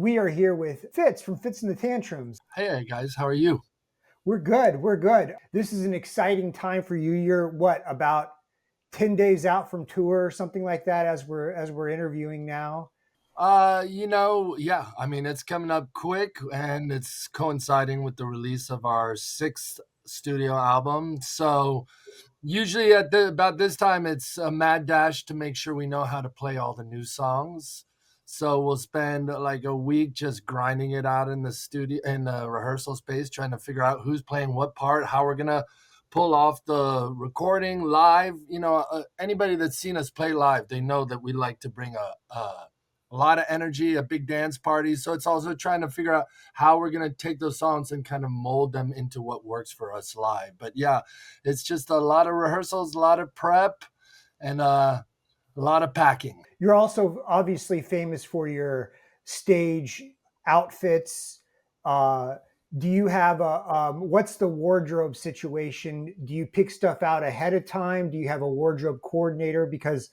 We are here with Fitz from Fitz and The Tantrums. Hey guys, how are you? We're good. We're good. This is an exciting time for you. You're what, about 10 days out from tour or something like that as we're interviewing now? Yeah. I mean, it's coming up quick and it's coinciding with the release of our sixth studio album. So usually about this time, it's a mad dash to make sure we know how to play all the new songs. So we'll spend like a week just grinding it out in the studio, in the rehearsal space, trying to figure out who's playing what part, how we're gonna pull off the recording live. Anybody that's seen us play live, they know that we like to bring a lot of energy, a big dance party. So it's also trying to figure out how we're going to take those songs and kind of mold them into what works for us live. But yeah, it's just a lot of rehearsals, a lot of prep, and a lot of packing. You're also obviously famous for your stage outfits. Do you have what's the wardrobe situation? Do you pick stuff out ahead of time? Do you have a wardrobe coordinator? Because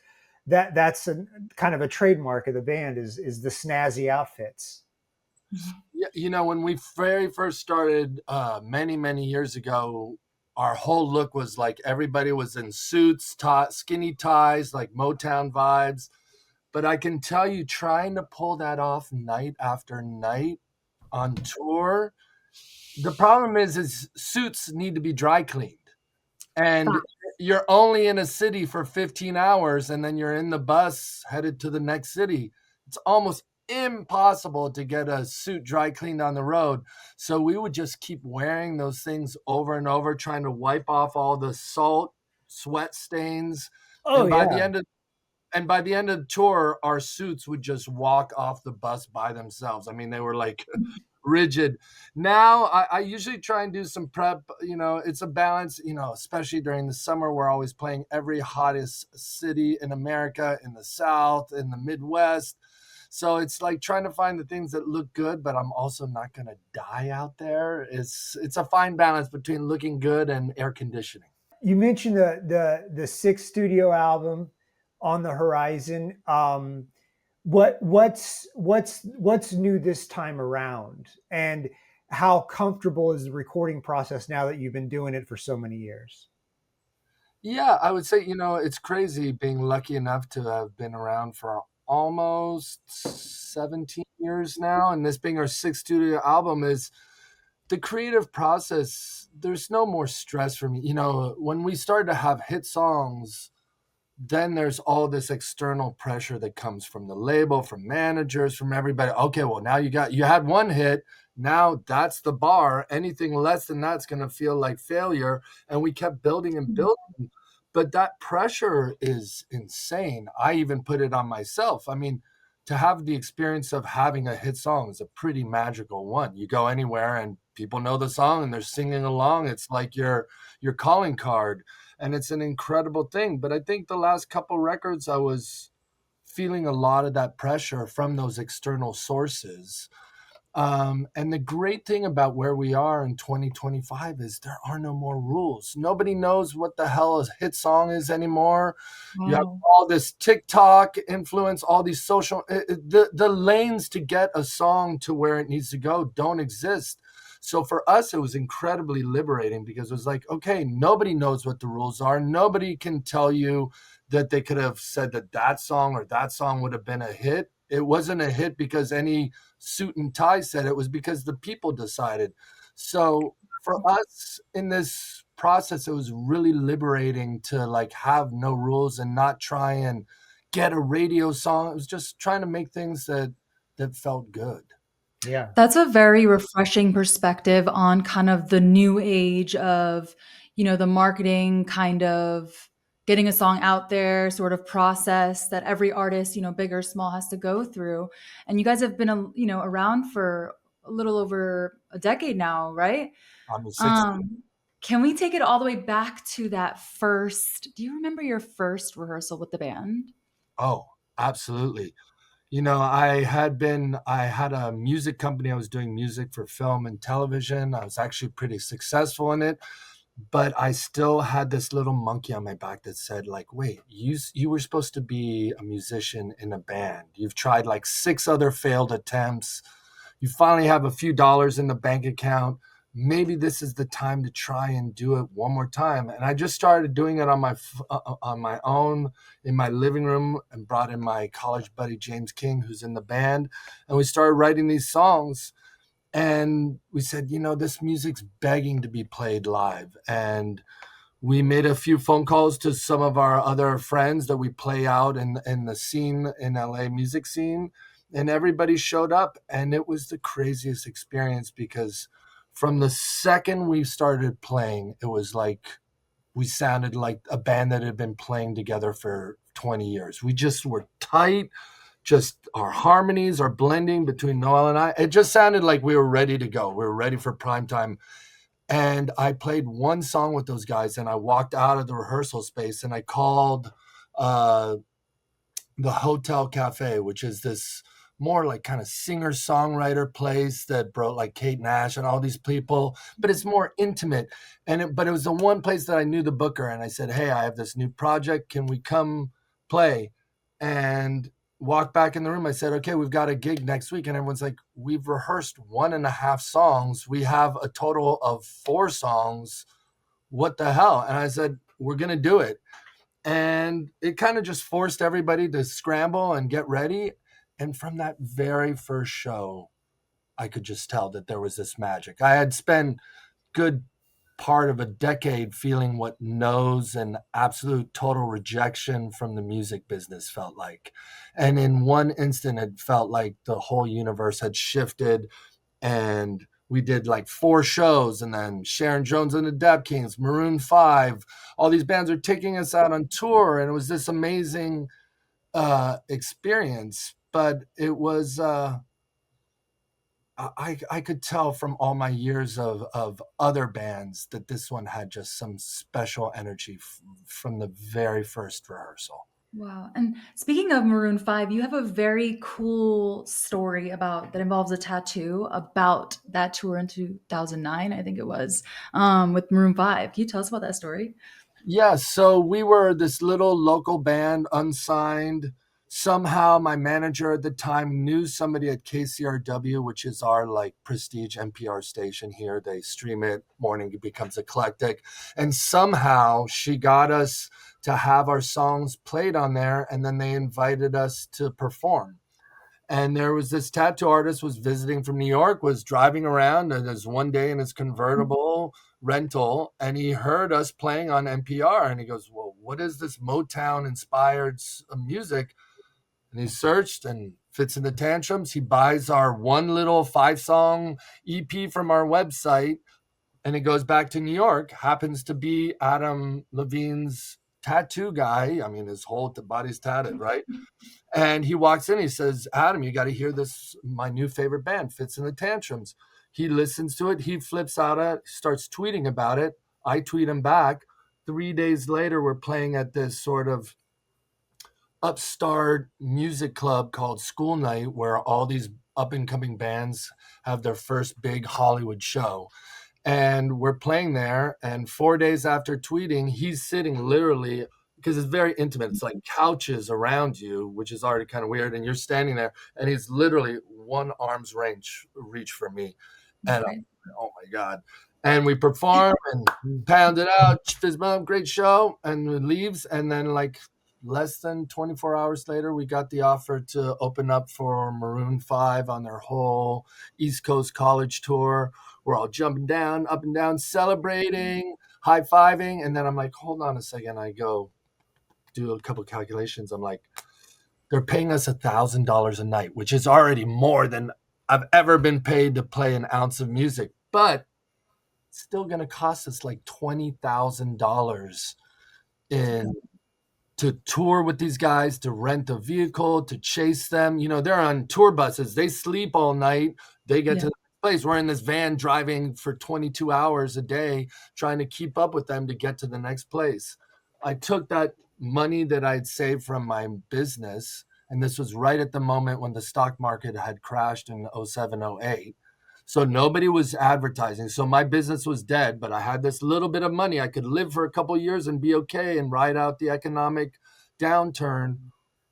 that's kind of a trademark of the band is the snazzy outfits. Yeah, when we very first started many years ago, our whole look was like everybody was in suits, skinny ties, like Motown vibes. But I can tell you, trying to pull that off night after night on tour, the problem is suits need to be dry cleaned. And you're only in a city for 15 hours and then you're in the bus headed to the next city. It's almost impossible to get a suit dry cleaned on the road. So we would just keep wearing those things over and over, trying to wipe off all the salt, sweat stains. Oh, by the end of the tour, our suits would just walk off the bus by themselves. I mean, they were like rigid. Now I usually try and do some prep. It's a balance, especially during the summer. We're always playing every hottest city in America, in the South, in the Midwest. So it's like trying to find the things that look good, but I'm also not going to die out there. It's a fine balance between looking good and air conditioning. You mentioned the sixth studio album on the horizon. What's new this time around, and how comfortable is the recording process now that you've been doing it for so many years? Yeah, I would say, it's crazy being lucky enough to have been around for almost 17 years now. And this being our sixth studio album, is the creative process. There's no more stress for me. When we started to have hit songs, then there's all this external pressure that comes from the label, from managers, from everybody. Okay, well, now you had one hit. Now that's the bar. Anything less than that's going to feel like failure. And we kept building and building. But that pressure is insane. I even put it on myself. I mean, to have the experience of having a hit song is a pretty magical one. You go anywhere and people know the song and they're singing along. It's like your calling card. And it's an incredible thing. But I think the last couple records, I was feeling a lot of that pressure from those external sources. And the great thing about where we are in 2025 is there are no more rules. Nobody knows what the hell a hit song is anymore. Wow. You have all this TikTok influence, all these social, the lanes to get a song to where it needs to go don't exist. So for us, it was incredibly liberating because it was like, okay, nobody knows what the rules are. Nobody can tell you that they could have said that song or that song would have been a hit. It wasn't a hit because any suit and tie said it was because the people decided. So for us in this process, it was really liberating to like have no rules and not try and get a radio song. It was just trying to make things that felt good. Yeah. That's a very refreshing perspective on kind of the new age of, the marketing kind of getting a song out there sort of process that every artist, big or small, has to go through. And you guys have been, around for a little over a decade now, right? Can we take it all the way back to that first? Do you remember your first rehearsal with the band? Oh, absolutely. I had a music company. I was doing music for film and television. I was actually pretty successful in it, but I still had this little monkey on my back that said like, wait, you were supposed to be a musician in a band. You've tried like 6 other failed attempts. you finally have a few dollars in the bank account. Maybe this is the time to try and do it one more time. And I just started doing it on my own in my living room, and brought in my college buddy James King, who's in the band, and we started writing these songs. And we said, this music's begging to be played live. And we made a few phone calls to some of our other friends that we play out in the scene, in LA music scene, and everybody showed up. And it was the craziest experience, because from the second we started playing, it was like we sounded like a band that had been playing together for 20 years. We just were tight. Just our harmonies, our blending between Noelle and I, it just sounded like we were ready to go. We were ready for prime time. And I played one song with those guys, and I walked out of the rehearsal space, and I called the Hotel Cafe, which is this more like kind of singer-songwriter place that brought like Kate Nash and all these people, but it's more intimate. But it was the one place that I knew the booker, and I said, hey, I have this new project. Can we come play? And walked back in the room. I said, okay, we've got a gig next week. And everyone's like, we've rehearsed 1.5 songs. We have a total of 4 songs. What the hell? And I said, we're going to do it. And it kind of just forced everybody to scramble and get ready. And from that very first show, I could just tell that there was this magic. I had spent good part of a decade feeling what no's and absolute total rejection from the music business felt like. And in one instant, it felt like the whole universe had shifted, and we did like 4 shows, and then Sharon Jones and the Dap Kings, Maroon 5, all these bands are taking us out on tour. And it was this amazing experience, but it was, I could tell from all my years of other bands that this one had just some special energy from the very first rehearsal. Wow. And speaking of Maroon 5, you have a very cool story that involves a tattoo about that tour in 2009, I think it was, with Maroon 5. Can you tell us about that story? Yeah, so we were this little local band, unsigned. Somehow my manager at the time knew somebody at KCRW, which is our like prestige NPR station here. They stream it, morning it becomes eclectic. And somehow she got us to have our songs played on there, and then they invited us to perform. And there was this tattoo artist was visiting from New York, was driving around, and there's one day in his convertible rental, and he heard us playing on NPR, and he goes, well, what is this Motown-inspired music? And he searched, and Fitz and The Tantrums. He buys our one little 5-song EP from our website, and he goes back to New York. Happens to be Adam Levine's tattoo guy. I mean, his whole body's tatted, right? And he walks in, he says, Adam, you got to hear this, my new favorite band, Fitz and The Tantrums. He listens to it. He flips out at it, starts tweeting about it. I tweet him back. 3 days later, we're playing at this sort of upstart music club called School Night, where all these up-and-coming bands have their first big Hollywood show. And we're playing there, and 4 days after tweeting, he's sitting literally, because it's very intimate. It's like couches around you, which is already kind of weird, and you're standing there, and he's literally one arm's reach from me. And I'm like, oh my God. And we perform and pound it out, fist bump, great show, and we leaves. And then like less than 24 hours later, we got the offer to open up for Maroon 5 on their whole East Coast college tour. We're all jumping down, up and down, celebrating, high-fiving. And then I'm like, hold on a second. I go do a couple calculations. I'm like, they're paying us $1,000 a night, which is already more than I've ever been paid to play an ounce of music. But it's still going to cost us like $20,000 to tour with these guys, to rent a vehicle, to chase them. You know, they're on tour buses. They sleep all night. They get to the place. We're in this van driving for 22 hours a day, trying to keep up with them to get to the next place. I took that money that I'd saved from my business, and this was right at the moment when the stock market had crashed in 07, 08. So nobody was advertising. So my business was dead, but I had this little bit of money. I could live for a couple of years and be okay and ride out the economic downturn,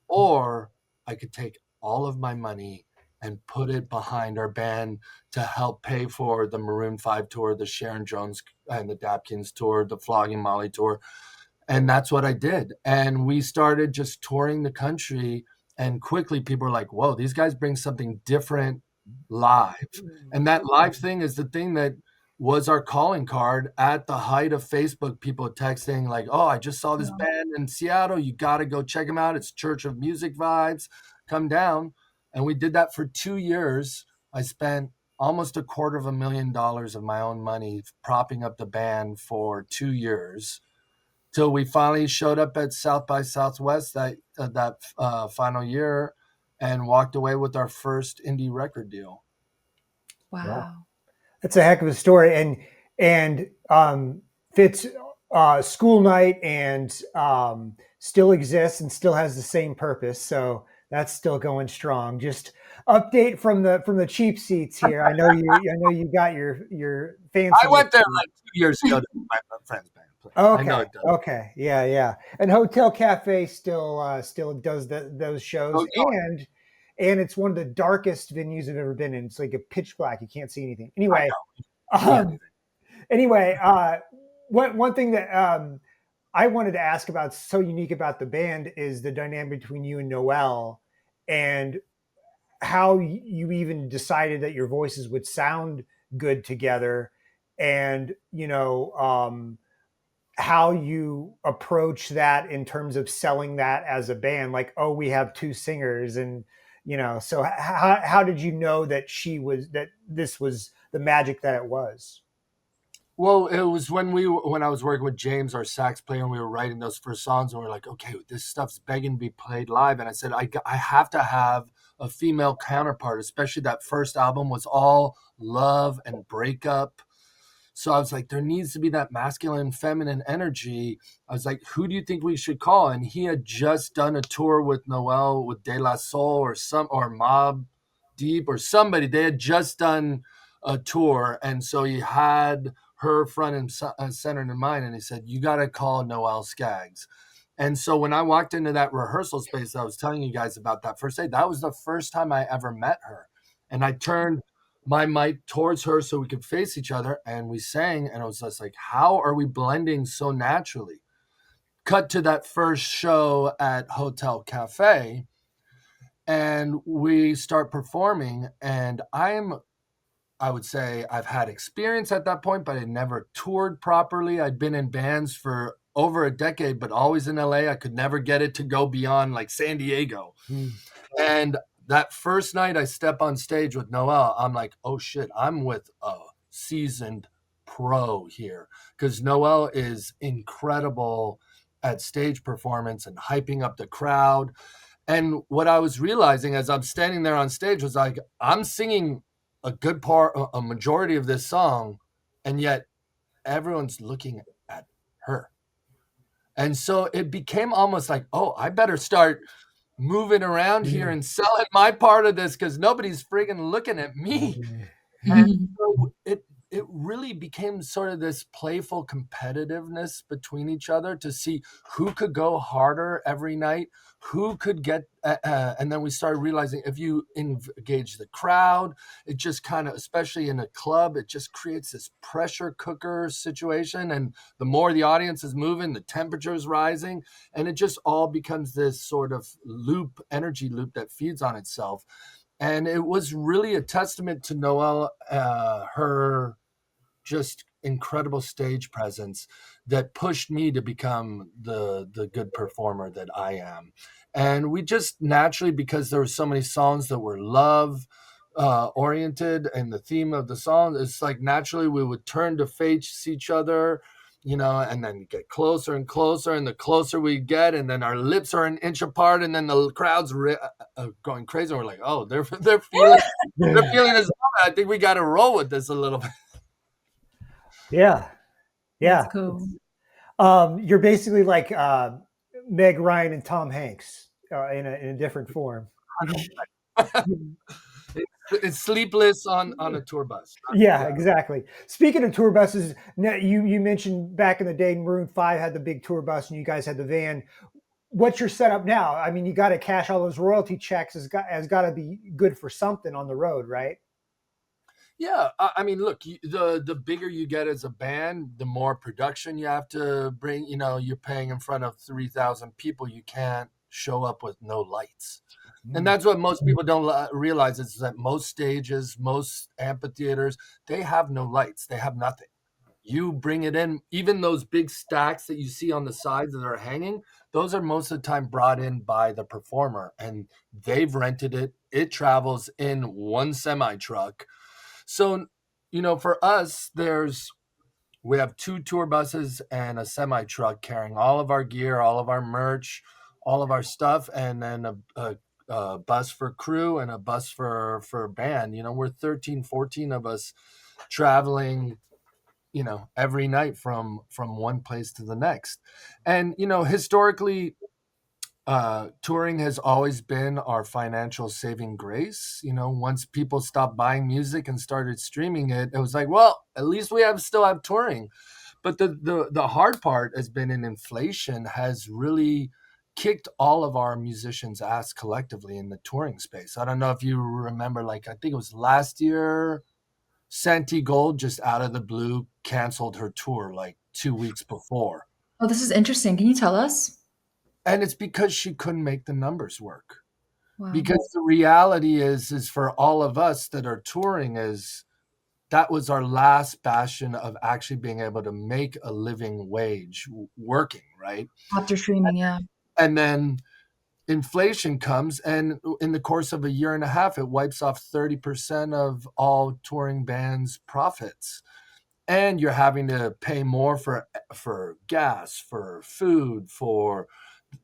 or I could take all of my money and put it behind our band to help pay for the Maroon 5 tour, the Sharon Jones and the Dapkins tour, the Flogging Molly tour. And that's what I did. And we started just touring the country. And quickly people were like, whoa, these guys bring something different live. And that live thing is the thing that was our calling card at the height of Facebook. People texting like, oh, I just saw this band in Seattle. You got to go check them out. It's Church of Music Vibes. Come down. And we did that for 2 years. I spent almost $250,000 of my own money propping up the band for 2 years, till we finally showed up at South by Southwest that final year and walked away with our first indie record deal. Wow. That's a heck of a story. And Fitz, School Night and still exists and still has the same purpose. So that's still going strong. Just update from the cheap seats here. I know you got your fancy. I went there like 2 years ago to my friend's band. Okay. I know it does. Okay. Yeah. And Hotel Cafe still does those shows, and it's one of the darkest venues I've ever been in. It's like a pitch black; you can't see anything. Anyway, one thing that I wanted to ask about, so unique about the band, is the dynamic between you and Noelle, and how you even decided that your voices would sound good together, and how you approach that in terms of selling that as a band, like, oh, we have two singers, and so how did you know that this was the magic that it was? Well, it was when I was working with James, our sax player, and we were writing those first songs, and we were like, okay, this stuff's begging to be played live. And I said, I have to have a female counterpart, especially that first album was all love and breakup. So I was like, there needs to be that masculine, feminine energy. I was like, who do you think we should call? And he had just done a tour with Noelle, with De La Soul or Mob Deep or somebody. They had just done a tour. And so he had her front and center in mind. And he said, you got to call Noelle Scaggs. And so when I walked into that rehearsal space, I was telling you guys about that first day, that was the first time I ever met her. And I turned my mic towards her so we could face each other, and we sang, and I was just like, how are we blending so naturally? Cut to that first show at Hotel Cafe, and we start performing, and I would say I've had experience at that point, but I never toured properly. I'd been in bands for over a decade, but always in LA. I could never get it to go beyond like San Diego. And that first night I step on stage with Noelle, I'm like, oh shit, I'm with a seasoned pro here. Because Noelle is incredible at stage performance and hyping up the crowd. And what I was realizing as I'm standing there on stage was like, I'm singing a good part, a majority of this song, and yet everyone's looking at her. And so it became almost like, oh, I better start moving around here and selling my part of this because nobody's friggin' looking at me. And so it really became sort of this playful competitiveness between each other to see who could go harder every night, who could get, and then we started realizing if you engage the crowd, it just kind of, especially in a club, it just creates this pressure cooker situation. And the more the audience is moving, the temperature is rising, and it just all becomes this sort of energy loop that feeds on itself. And it was really a testament to Noelle, her just incredible stage presence that pushed me to become the good performer that I am. And we just naturally, because there were so many songs that were love oriented, and the theme of the song, it's like naturally we would turn to face each other, and then get closer and closer, and the closer we get, and then our lips are an inch apart, and then the crowd's going crazy. And we're like, oh, they're feeling this. I think we got to roll with this a little bit. Yeah. That's cool. You're basically like Meg Ryan and Tom Hanks in a different form. It's Sleepless on a tour bus. Yeah, exactly. Speaking of tour buses, you mentioned back in the day, Maroon 5 had the big tour bus and you guys had the van. what's your setup now? I mean, you got to cash all those royalty checks. Has got to be good for something on the road, right? Yeah, I mean, look, the bigger you get as a band, the more production you have to bring. You know, you're paying in front of 3,000 people. You can't show up with no lights. And that's what most people don't realize is that most stages, most amphitheaters, they have no lights. They have nothing. You bring it in, even those big stacks that you see on the sides that are hanging, those are most of the time brought in by the performer and they've rented it. It travels in one semi truck. So, you know, for us, we have 2 tour buses and a semi truck carrying all of our gear, all of our merch, all of our stuff, and then a bus for crew and a bus for band. You know, we're 13, 14 of us traveling, you know, every night from one place to the next. And, you know, historically, touring has always been our financial saving grace. You know, once people stopped buying music and started streaming it, it was like, well, at least we still have touring. But the hard part has been in inflation has really kicked all of our musicians' ass collectively in the touring space. I don't know if you remember, like, I think it was last year, Santi Gold just out of the blue canceled her tour like 2 weeks before. Oh, this is interesting. Can you tell us? And it's because she couldn't make the numbers work. Wow. Because the reality is for all of us that are touring is that was our last bastion of actually being able to make a living wage working, right? After streaming, yeah. And then inflation comes, and in the course of a year and a half, it wipes off 30% of all touring bands' profits. And you're having to pay more for gas, for food, for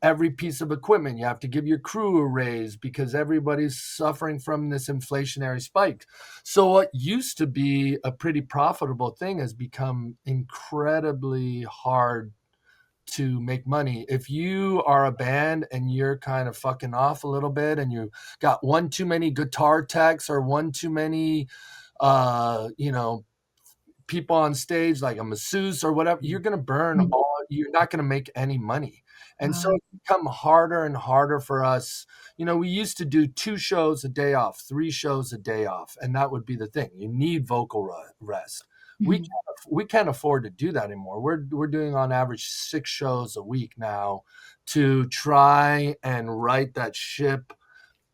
every piece of equipment. You have to give your crew a raise because everybody's suffering from this inflationary spike. So what used to be a pretty profitable thing has become incredibly hard to make money. If you are a band and you're kind of fucking off a little bit and you got one too many guitar techs or one too many you know, people on stage like a masseuse or whatever, you're going to burn all, you're not going to make any money. And so it's become harder and harder for us. You know, we used to do 2 shows a day off, 3 shows a day off, and that would be the thing. You need vocal rest. We can't afford to do that anymore. We're doing on average 6 shows a week now to try and right that ship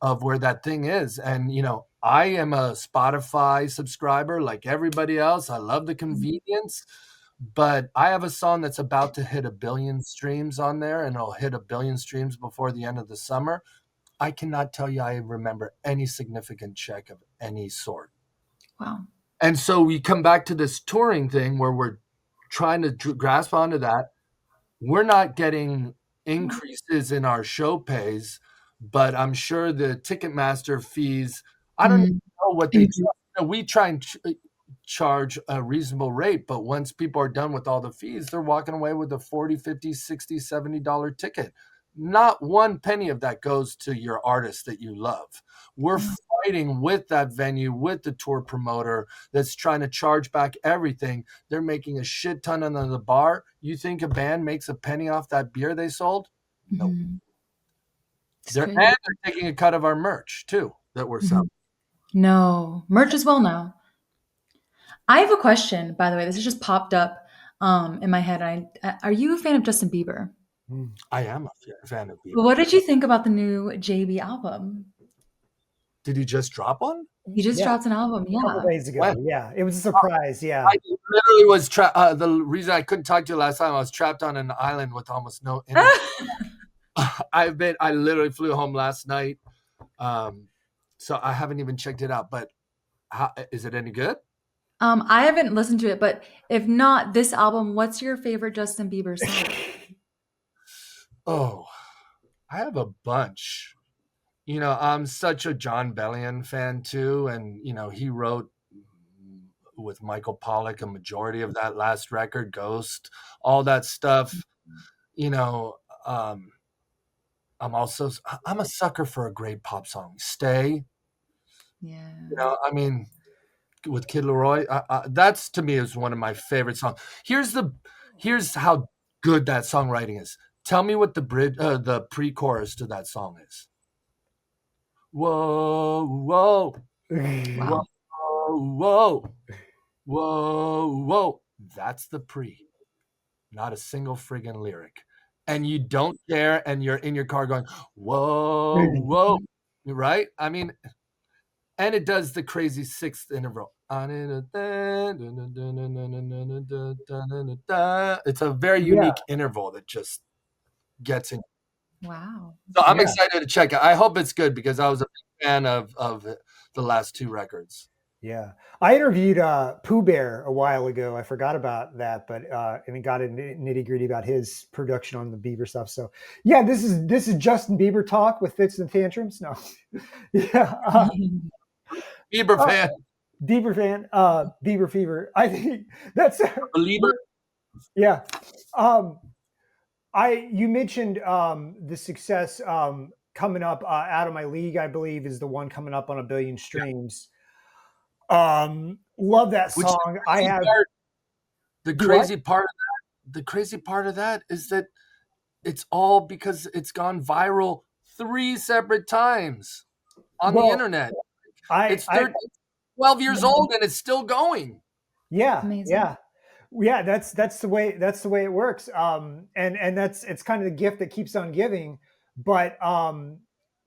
of where that thing is. And, you know, I am a Spotify subscriber like everybody else. I love the convenience, but I have a song that's about to hit 1 billion streams on there, and it'll hit 1 billion streams before the end of the summer. I cannot tell you I remember any significant check of any sort. Wow. And so we come back to this touring thing where we're trying to grasp onto that. We're not getting increases in our show pays, but I'm sure the Ticketmaster fees, I don't even know what they charge. We try and charge a reasonable rate, but once people are done with all the fees, they're walking away with a $40, $50, $60, $70 ticket. Not one penny of that goes to your artist that you love. We're fighting with that venue, with the tour promoter that's trying to charge back everything. They're making a shit ton on the bar. You think a band makes a penny off that beer they sold? No. And they're taking a cut of our merch too that we're selling. No, merch as well now. I have a question, by the way. This has just popped up in my head. Are you a fan of Justin Bieber? I am a fan of Bieber. What did you think about the new JB album? Did he just drop one? He just dropped an album, a couple days ago. When? Yeah, it was a surprise. Yeah, I literally was the reason I couldn't talk to you last time, I was trapped on an island with almost no internet. I literally flew home last night, so I haven't even checked it out. But is it any good? I haven't listened to it, but if not this album, what's your favorite Justin Bieber song? Oh, I have a bunch. You know, I'm such a John Bellion fan too, and you know, he wrote with Michael Pollack a majority of that last record, Ghost, all that stuff. You know, I'm a sucker for a great pop song. Stay. Yeah. You know, I mean, with Kid Laroi, that's to me is one of my favorite songs. Here's how good that songwriting is. Tell me what the pre-chorus to that song is. Whoa, whoa, Wow. whoa, whoa, whoa, whoa. That's the pre. Not a single friggin' lyric. And you don't care, and you're in your car going, whoa, whoa, right? I mean, and it does the crazy sixth interval. It's a very unique interval that just gets in. Wow. So I'm Yeah. excited to check it. I hope it's good because I was a big fan of the last two records. Yeah, I interviewed Pooh Bear a while ago. I forgot about that, but and got into nitty gritty about his production on the Bieber stuff. So yeah, this is Justin Bieber talk with Fitz and Tantrums. No, yeah, Bieber fan, Bieber fan, Bieber fever. I think that's believer. yeah. You mentioned the success coming up out of my league. I believe is the one coming up on 1 billion streams. Love that song. I have the crazy part of that is that it's all because it's gone viral 3 separate times on the internet. It's 12 years old and it's still going. Yeah. Amazing. Yeah. That's the way it works. And it's kind of the gift that keeps on giving. But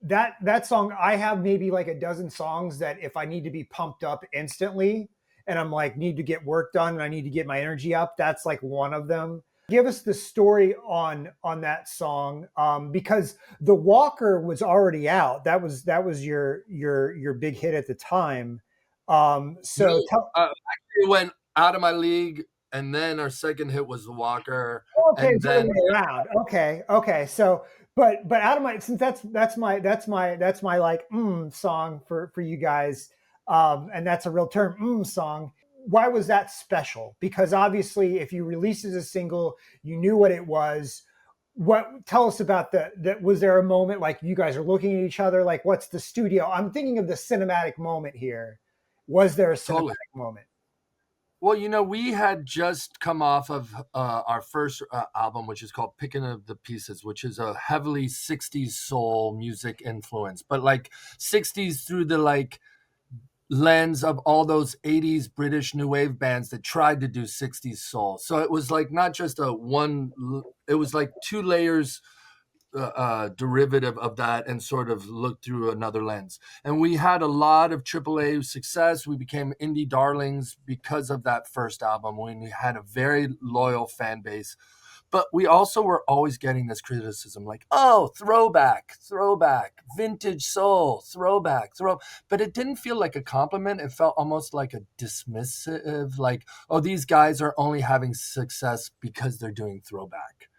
that song, I have maybe like a dozen songs that if I need to be pumped up instantly and I'm like, need to get work done and I need to get my energy up, that's like one of them. Give us the story on that song, because The Walker was already out. That was your big hit at the time. Actually, it went Out of My League, and then our second hit was The Walker. Okay, and then around. Okay. So, but Out of My, since that's my like song for you guys, and that's a real term, song. Why was that special? Because obviously, if you released as a single, you knew what it was. Tell us about that? Was there a moment like you guys are looking at each other, like what's the studio? I'm thinking of the cinematic moment here. Was there a cinematic moment? Well, we had just come off of our first album, which is called Picking Up the Pieces, which is a heavily 60s soul music influence, but like 60s through the like lens of all those 80s British new wave bands that tried to do 60s soul. So it was like not just it was like 2 layers derivative of that and sort of looked through another lens. And we had a lot of AAA success. We became indie darlings because of that first album when we had a very loyal fan base. But we also were always getting this criticism like, oh, throwback, vintage soul, throwback. But it didn't feel like a compliment. It felt almost like a dismissive, like, oh, these guys are only having success because they're doing throwback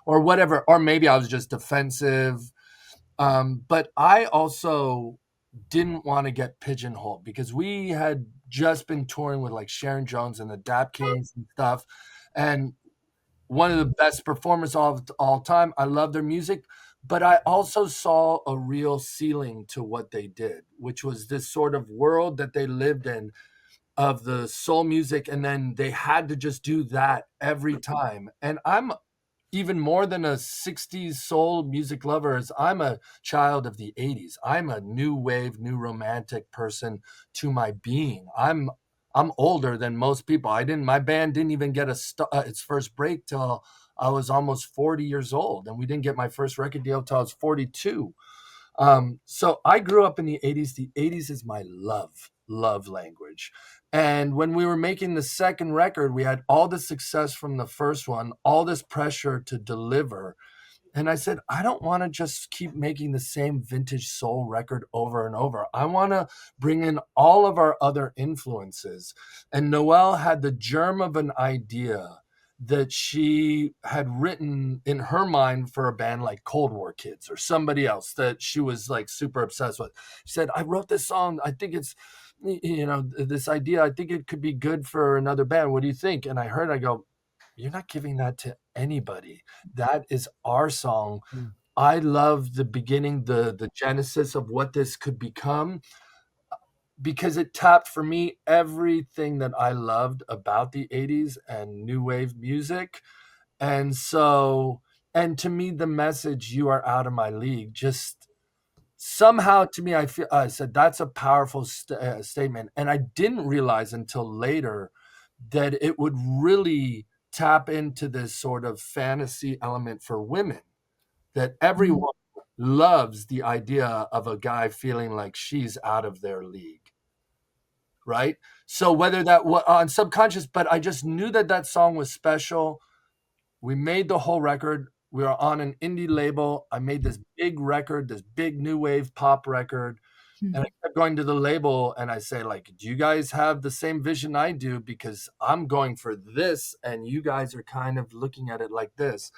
or whatever. Or maybe I was just defensive. But I also didn't want to get pigeonholed because we had just been touring with like Sharon Jones and the Dap Kings and stuff. And one of the best performers of all time. I love their music, but I also saw a real ceiling to what they did, which was this sort of world that they lived in of the soul music. And then they had to just do that every time. And I'm even more than a 60s soul music lover is I'm a child of the 80s. I'm a new wave, new romantic person to my being. I'm older than most people. My band didn't even get its first break till I was almost 40 years old. And we didn't get my first record deal till I was 42. So I grew up in the 80s. The 80s is my love language. And when we were making the second record, we had all the success from the first one, all this pressure to deliver. And I said, I don't want to just keep making the same vintage soul record over and over. I want to bring in all of our other influences. And Noelle had the germ of an idea that she had written in her mind for a band like Cold War Kids or somebody else that she was like super obsessed with. She said, I wrote this song. I think it's, this idea, I think it could be good for another band. What do you think? And I go, you're not giving that to anybody. That is our song. I love the beginning, the genesis of what this could become, because it tapped for me everything that I loved about the 80s and new wave music. And so And to me, the message, "You are out of my league," just somehow to me, I said, that's a powerful statement. And I didn't realize until later that it would really tap into this sort of fantasy element for women, that everyone loves the idea of a guy feeling like she's out of their league, right? So whether that was on subconscious, but I just knew that that song was special. We made the whole record. We were on an indie label. I made this big record, this big new wave pop record. And I kept going to the label and I say, like, do you guys have the same vision I do? Because I'm going for this and you guys are kind of looking at it like this.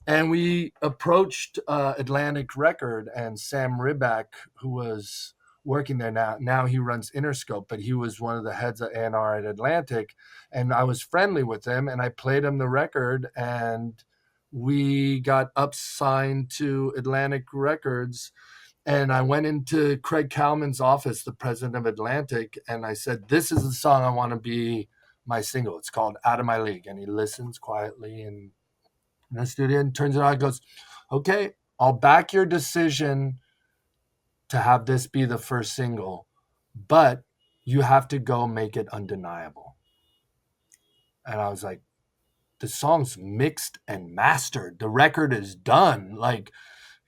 And we approached Atlantic Record, and Sam Riback, who was working there now he runs Interscope, but he was one of the heads of A&R at Atlantic. And I was friendly with him and I played him the record, and we got up-signed to Atlantic Records. And I went into Craig Kalman's office, the president of Atlantic, and I said, this is the song I want to be my single. It's called Out of My League. And he listens quietly and in the studio and turns it on and goes, okay, I'll back your decision to have this be the first single, but you have to go make it undeniable. And I was like, the song's mixed and mastered. The record is done. Like,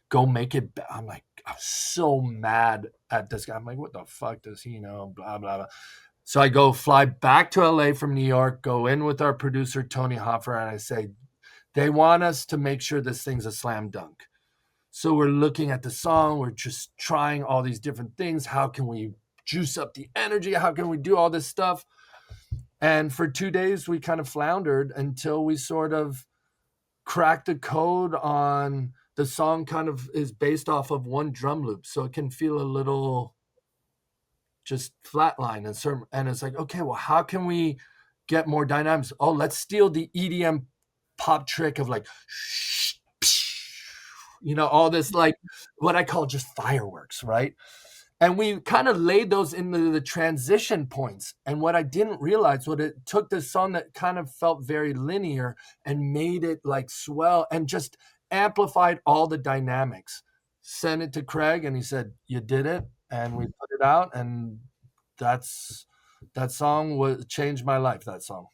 go make it. I'm like, I was so mad at this guy. I'm like, what the fuck does he know? Blah, blah, blah. So I go fly back to LA from New York, go in with our producer, Tony Hoffer, and I say, they want us to make sure this thing's a slam dunk. So we're looking at the song. We're just trying all these different things. How can we juice up the energy? How can we do all this stuff? And for 2 days, we kind of floundered until we sort of cracked the code on the song. Kind of is based off of one drum loop. So it can feel a little just flatline. And it's like, okay, well, how can we get more dynamics? Oh, let's steal the EDM pop trick of like, all this, like what I call just fireworks, right? And we kind of laid those into the transition points. And what I didn't realize, what it took this song that kind of felt very linear and made it like swell and just amplified all the dynamics. Sent it to Craig and he said, you did it. And we put it out, and that song changed my life, that song.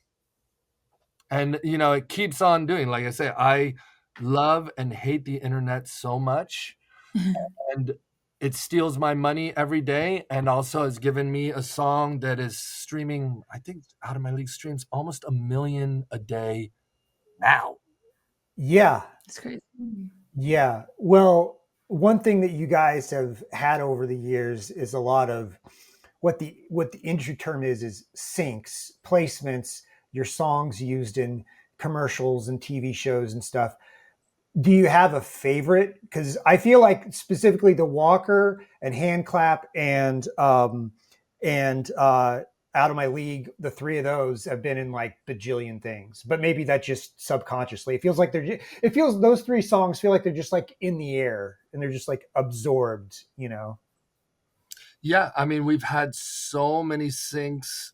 And, it keeps on doing, like I say, I love and hate the internet so much. And it steals my money every day, and also has given me a song that is streaming, I think Out of My League streams almost 1 million a day now. Yeah. That's crazy. Yeah. Well, one thing that you guys have had over the years is a lot of what the industry term is syncs, placements, your songs used in commercials and TV shows and stuff. Do you have a favorite? Because I feel like specifically the Walker and HandClap and Out of My League, the three of those have been in like bajillion things. But maybe that's just subconsciously. It feels like those three songs feel like they're just like in the air and they're just like absorbed, Yeah, I mean, we've had so many syncs,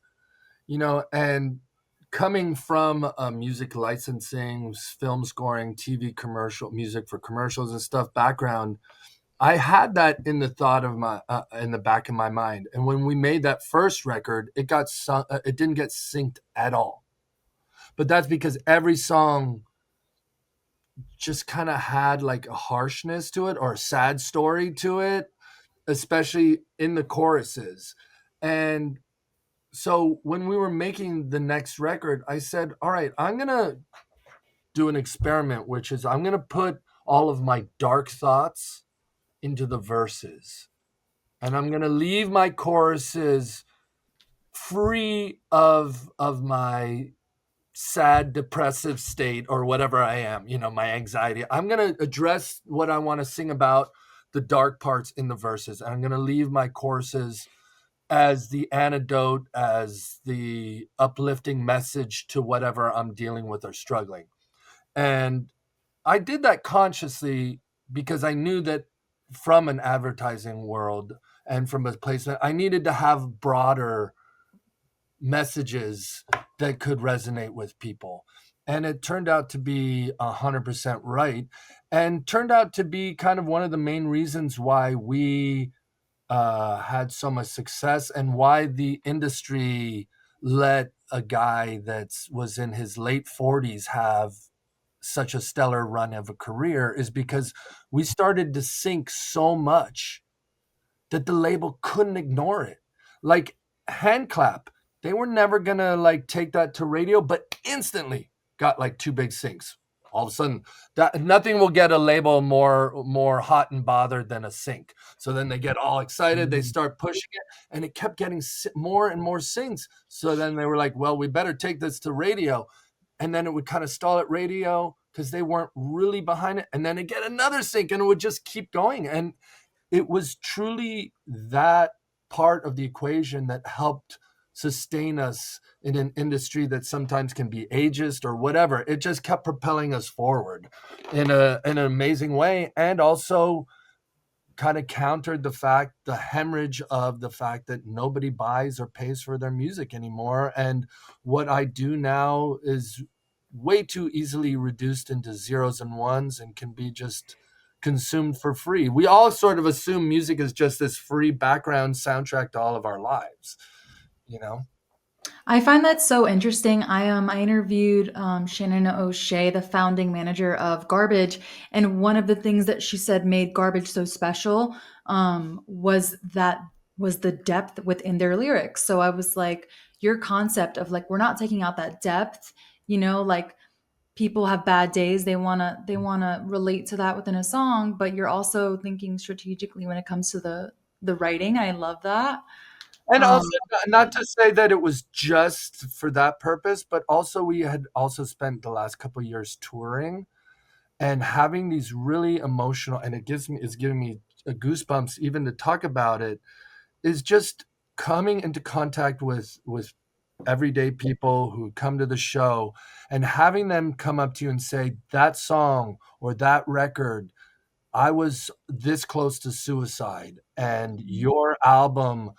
and coming from music licensing, film scoring, TV commercial, music for commercials and stuff background, I had that in the thought of in the back of my mind. And when we made that first record, it didn't get synced at all. But that's because every song just kind of had like a harshness to it or a sad story to it, especially in the choruses. And so when we were making the next record, I said, all right, I'm going to do an experiment, which is I'm going to put all of my dark thoughts into the verses. And I'm going to leave my choruses free of my sad, depressive state or whatever I am, my anxiety. I'm going to address what I want to sing about, the dark parts in the verses. And I'm going to leave my choruses as the antidote, as the uplifting message to whatever I'm dealing with or struggling. And I did that consciously because I knew that from an advertising world and from a placement, I needed to have broader messages that could resonate with people. And it turned out to be 100% right, and turned out to be kind of one of the main reasons why we had so much success, and why the industry let a guy that was in his late 40s have such a stellar run of a career, is because we started to sync so much that the label couldn't ignore it. Like HandClap, they were never gonna like take that to radio, but instantly got like 2 big syncs. All of a sudden, that nothing will get a label more hot and bothered than a sync. So then they get all excited, they start pushing it, and it kept getting more and more syncs. So then they were like, well, we better take this to radio. And then it would kind of stall at radio because they weren't really behind it. And then it get another sync, and it would just keep going. And it was truly that part of the equation that helped sustain us in an industry that sometimes can be ageist or whatever. It just kept propelling us forward in an amazing way, and also kind of countered the hemorrhage of the fact that nobody buys or pays for their music anymore. And what I do now is way too easily reduced into zeros and ones and can be just consumed for free. We all sort of assume music is just this free background soundtrack to all of our lives, you know? I find that so interesting. I interviewed Shannon O'Shea, the founding manager of Garbage, and one of the things that she said made Garbage so special was the depth within their lyrics. So I was like, your concept of like, we're not taking out that depth, like people have bad days, they wanna relate to that within a song, but you're also thinking strategically when it comes to the writing. I love that. And Um, also, not to say that it was just for that purpose, but also we had also spent the last couple of years touring and having these really emotional, and it's giving me goosebumps even to talk about it, is just coming into contact with everyday people who come to the show, and having them come up to you and say, that song or that record, I was this close to suicide, and your album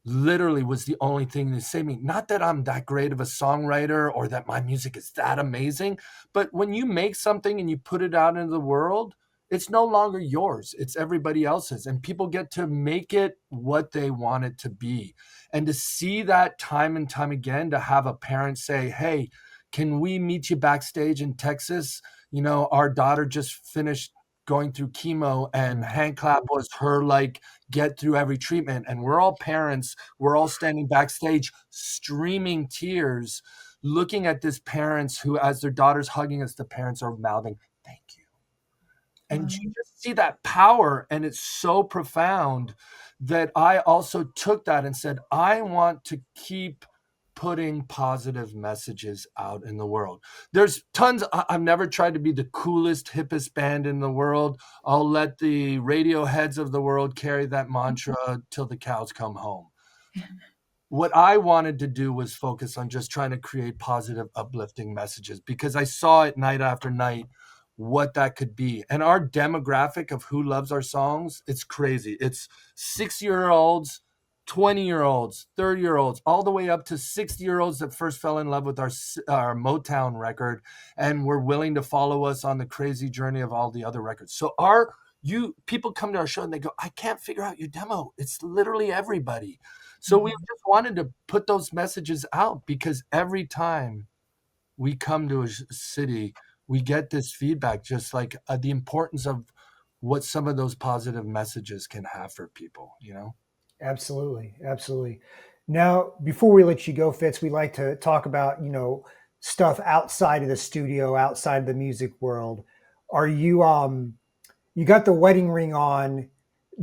literally was the only thing that saved me. Not that I'm that great of a songwriter or that my music is that amazing, but when you make something and you put it out into the world, it's no longer yours, it's everybody else's, and people get to make it what they want it to be. And to see that time and time again, to have a parent say, hey, can we meet you backstage in Texas? Our daughter just finished going through chemo, and HandClap was her like get through every treatment, and we're all parents, we're all standing backstage streaming tears, looking at this parents who, as their daughter's hugging us, the parents are mouthing thank you. And you just see that power, and it's so profound that I also took that and said, I want to keep putting positive messages out in the world. There's tons. I've never tried to be the coolest, hippest band in the world. I'll let the Radioheads of the world carry that mantra till the cows come home. What I wanted to do was focus on just trying to create positive, uplifting messages, because I saw it night after night what that could be. And our demographic of who loves our songs, it's crazy. It's 6-year-olds, 20-year-olds, 30-year-olds, all the way up to 60-year-olds that first fell in love with our Motown record and were willing to follow us on the crazy journey of all the other records. So people come to our show and they go, I can't figure out your demo. It's literally everybody. So we just wanted to put those messages out, because every time we come to a city, we get this feedback, just like the importance of what some of those positive messages can have for people, Absolutely. Absolutely. Now, before we let you go, Fitz, we like to talk about, stuff outside of the studio, outside of the music world. Are you, you got the wedding ring on.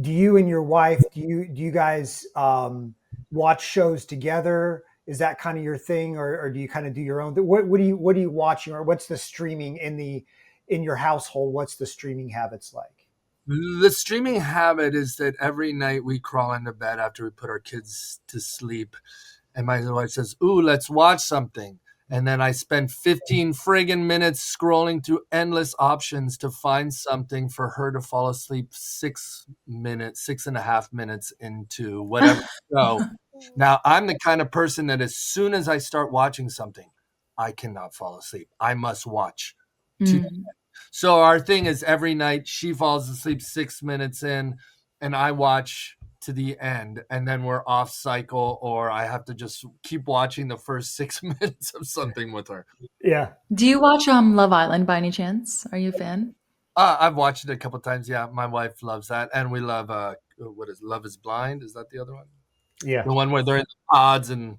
Do you and your wife, do you guys watch shows together? Is that kind of your thing, or do you kind of do your own? What are you watching, or what's the streaming in your household? What's the streaming habits like? The streaming habit is that every night we crawl into bed after we put our kids to sleep, and my wife says, ooh, let's watch something. And then I spend 15 friggin' minutes scrolling through endless options to find something for her to fall asleep 6.5 minutes into whatever show. Now, I'm the kind of person that as soon as I start watching something, I cannot fall asleep. I must watch. So our thing is every night she falls asleep 6 minutes in and I watch to the end, and then we're off cycle, or I have to just keep watching the first 6 minutes of something with her. Yeah. Do you watch Love Island by any chance? Are you a fan? I've watched it a couple of times. Yeah, my wife loves that, and we love what is Love Is Blind? Is that the other one? Yeah. The one where they're in the pods, and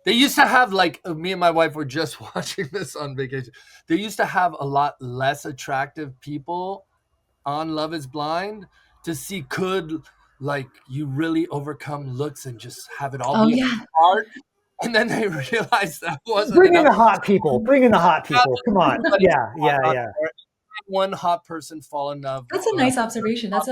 they used to have, like, me and my wife were just watching this on vacation. They used to have a lot less attractive people on Love Is Blind to see could, like, you really overcome looks and just have it all be hard. And then they realized that wasn't Bring in enough. the hot people. Bring in the hot people. Come on. Yeah. One hot person fall in love. That's a nice observation. That's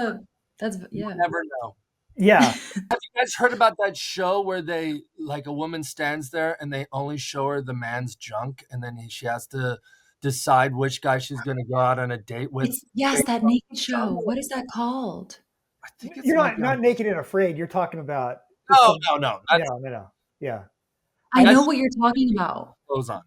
You never know. Yeah. Have you guys heard about that show where they, like, a woman stands there and they only show her the man's junk, and then she has to decide which guy she's going to go out on a date with? Yes, that naked show. What is that called? I think it's You're not Naked and Afraid. You're talking about No. No. Yeah. I know what you're talking about. Goes on.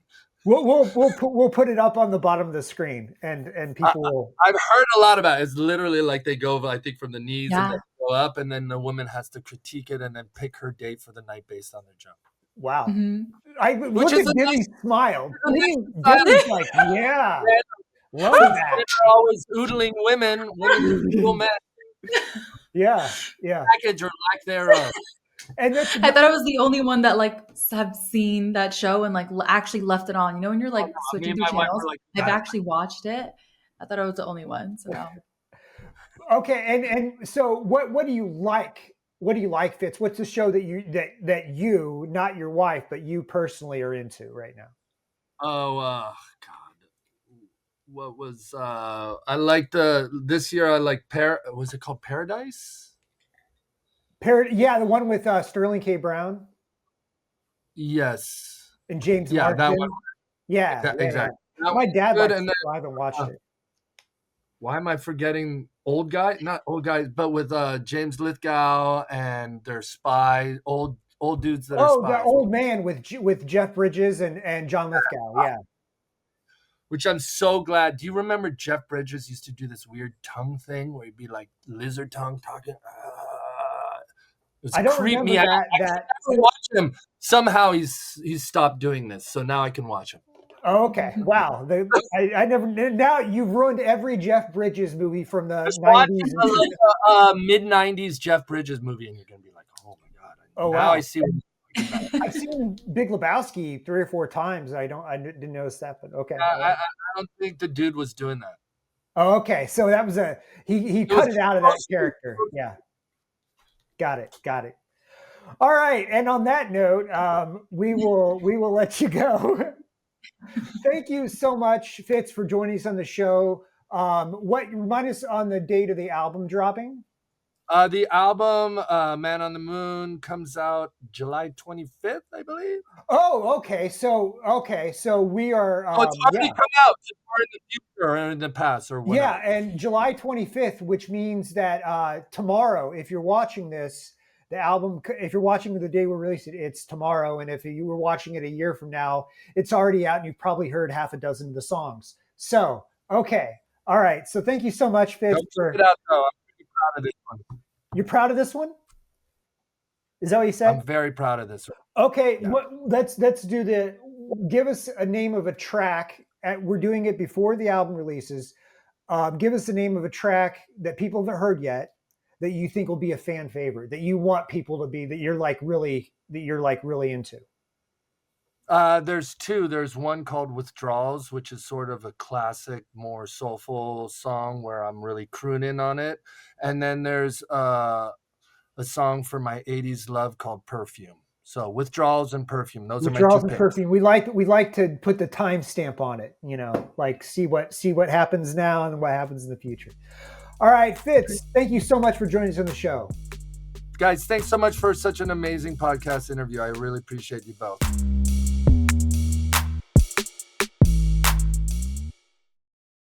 We'll put it up on the bottom of the screen, and people will. I've heard a lot about it. It's literally like they go, I think, from the knees and they go up, and then the woman has to critique it and then pick her date for the night based on their junk. Wow. Mm-hmm. Look at Demi's smile. Demi's like, yeah. Love that. They're always oodling women oodle men. Yeah. Package or lack thereof. And I thought I was the only one that, like, have seen that show and, like, actually left it on. You know, when you're, like, switching through channels, like, I've actually watched it. I thought I was the only one. So no. Okay, and so what do you like? What do you like, Fitz? What's the show that you, not your wife, but you personally are into right now? Oh, God. What was I liked this year? I like was it called Paradise? Yeah, the one with Sterling K. Brown. Yes. And James Marsden. That one. Yeah, exactly. My dad likes it, so I haven't watched it. Why am I forgetting old guy? Not old guys, but with James Lithgow and their spy, old dudes that are spies. The old man with Jeff Bridges and John Lithgow, yeah. Which I'm so glad. Do you remember Jeff Bridges used to do this weird tongue thing where he'd be like lizard tongue talking? I don't remember that. I never watched him. Somehow he's stopped doing this, so now I can watch him. Oh, okay. Wow. I never. Now you've ruined every Jeff Bridges movie from the 90s. Mid 90s Jeff Bridges movie, and you're gonna be like, oh my god. Oh now wow. I see. I've seen Big Lebowski 3 or 4 times. I didn't notice that, but okay. I don't think the dude was doing that. Oh, okay. So that was he cut it out of that character. Yeah. Got it. All right. And on that note, we will let you go. Thank you so much, Fitz, for joining us on the show. Remind us on the date of the album dropping? The album, Man on the Moon, comes out July 25th, I believe. Oh, okay. So we are. It's already come out. It's in the future or in the past or whatever. Yeah, and July 25th, which means that tomorrow, if you're watching this, the album, if you're watching the day we release it, it's tomorrow. And if you were watching it a year from now, it's already out and you've probably heard half a dozen of the songs. So, okay. All right. So thank you so much, Fitz. Check it out, though. I'm pretty proud of this one. You're proud of this one? Is that what you said? I'm very proud of this one. Okay. Yeah. Let's do give us a name of a track. We're doing it before the album releases. Give us the name of a track that people haven't heard yet that you think will be a fan favorite, that you want people to be, that you're really into. There's 2. There's one called Withdrawals, which is sort of a classic, more soulful song where I'm really crooning on it. And then there's a song for my 80s love called Perfume. So Withdrawals and Perfume. Those are my 2 Withdrawals and picks. Perfume. We like to put the timestamp on it, like see what happens now and what happens in the future. All right, Fitz, thank you so much for joining us on the show. Guys, thanks so much for such an amazing podcast interview. I really appreciate you both.